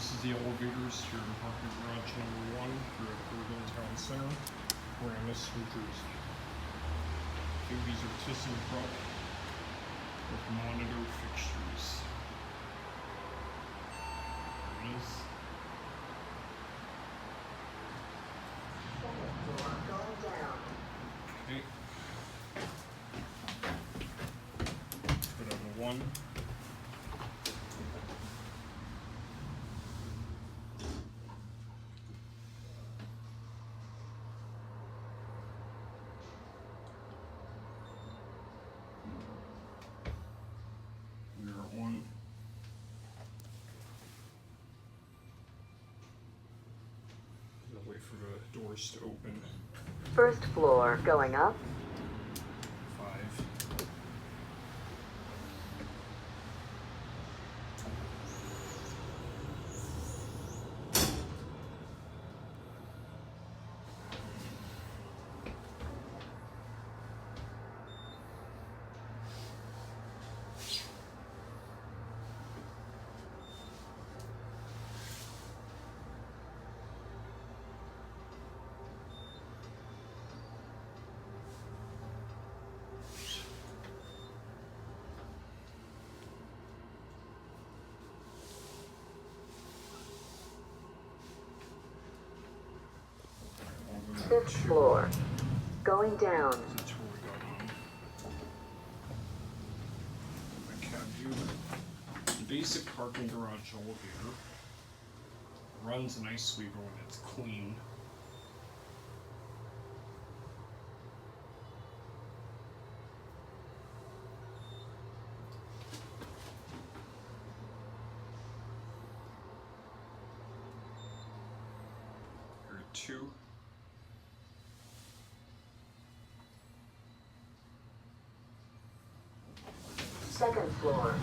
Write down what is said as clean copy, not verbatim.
This is the elevators here in parking garage number 1 here at Bergen Town Center, Paramus, New Jersey. Okay, these are ThyseenKrupp with monitor fixtures. There it is. Okay. Put on the 1. We're at 1. I'll wait for the doors to open. First floor, going up. 5. Fifth floor, going down. That's where we got on. My cab view. The basic parking garage elevator runs nicely when it's clean. Here are 2. Second floor,